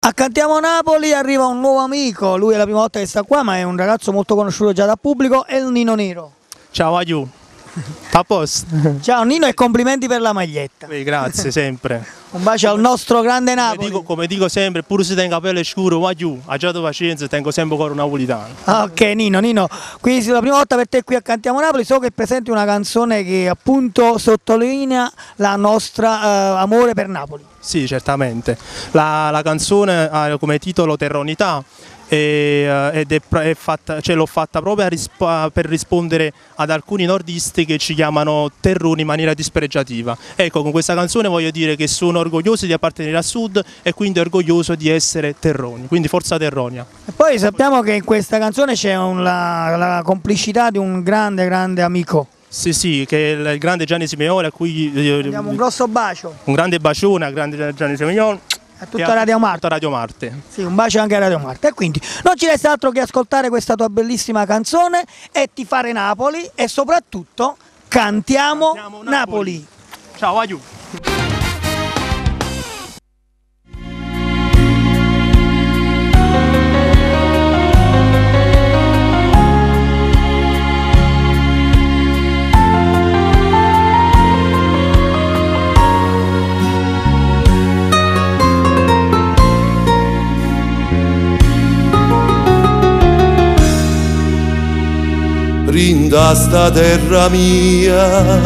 Accantiamo Napoli, arriva un nuovo amico, lui è la prima volta che sta qua, ma è un ragazzo molto conosciuto già dal pubblico, è il Nino Nero. Ciao Aiu, a posto? Ciao Nino e complimenti per la maglietta. Grazie, sempre. Un bacio al nostro grande Napoli. Come dico sempre, pur se tengo capelli scuri, Aiu, a già pazienza, tengo sempre cuore napolitano. Ok Nino, qui è la prima volta per te qui accantiamo Napoli, so che presenti una canzone che appunto sottolinea la nostra amore per Napoli. Sì, certamente. La canzone ha come titolo Terronità ed è fatta, l'ho fatta proprio per rispondere ad alcuni nordisti che ci chiamano terroni in maniera dispregiativa. Ecco, con questa canzone voglio dire che sono orgoglioso di appartenere al sud e quindi orgoglioso di essere terroni, quindi forza Terronia. E poi sappiamo che in questa canzone c'è la complicità di un grande amico. Sì, che è il grande Gianni Simeone, a cui diamo un grosso bacio. Un grande bacione al grande Gianni Simeone. A tutta Radio Marte. Radio Marte. Sì, un bacio anche a Radio Marte. E quindi non ci resta altro che ascoltare questa tua bellissima canzone e tifare Napoli e soprattutto cantiamo Napoli. Ciao, aiuto. Rinda sta terra mia,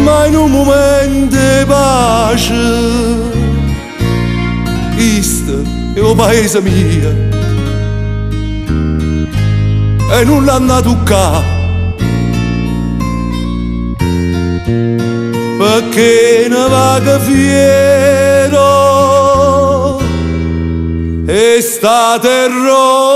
ma in un momento di pace, questo è il paese mio e non l'hanno toccato, perché ne vaga fiero e sta terronità.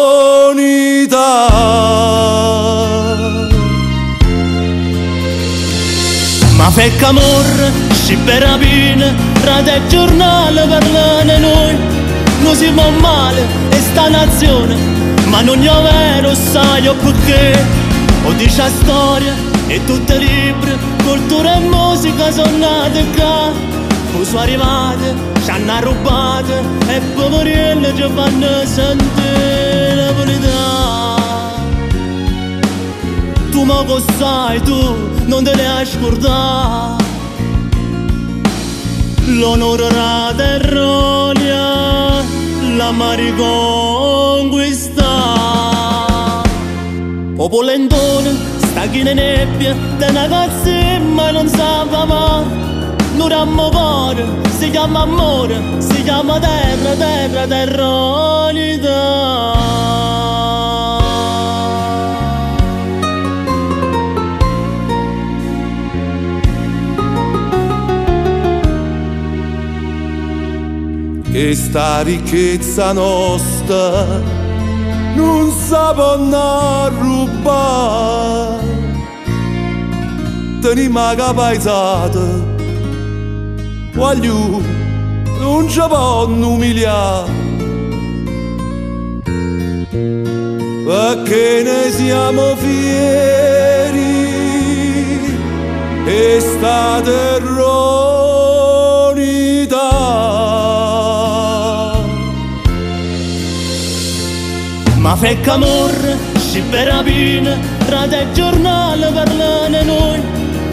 Ma fec amor, sciberabine, rade giornale parlane noi. Non siamo male, e sta nazione, ma non è vero, sai o perché. O dice la storia, e tutte le libri, cultura e musica sono nate qua. Poi sono arrivate, ci hanno rubate, e poi morire ci fanno sentire napolitano. Tu ma cosa sai tu, non te ne hai scordato. L'onore la terronia, la mariconquista. Popolentone, sta chi ne nebbia, te ne cazzi ma non sapeva. Non rammo cuore, si chiama amore, si chiama terra, terronità. Che sta ricchezza nostra non sa può rubare, teniamo la paesata, voglio non ci può umiliare, perché ne siamo fieri e sta terronità. Ma fec amor, sciberabine, rade giornale parlane noi.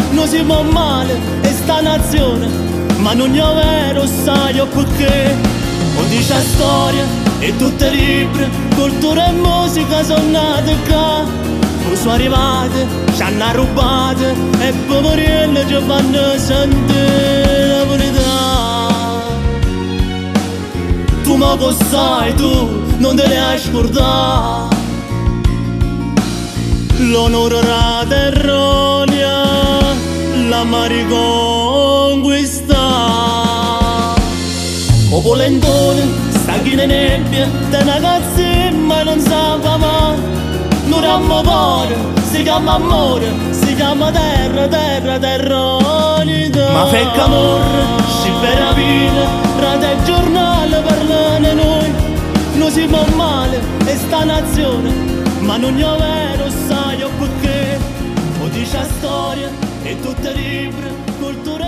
Non siamo male, e sta nazione, ma non è vero, sai o perché. O dice la storia, e tutte le libri, cultura e musica sono nate qua. Poi sono arrivate, ci hanno rubate, e poi morire ci fanno sentire napolitano. Tu ma cosa sai tu, non te ne hai scordato. L'onore la terronia, la mariconquista. Popolentone, sta chi ne nebbia, te ne cazzi ma non sapeva. Non rammo cuore, si chiama amore, si chiama terra, terronità. Ma fec amore, sciberabine, rade giornale parlane noi. Non siamo male, e sta nazione, ma non è vero, sai o perché. O dice la storia, e tutte le libri, cultura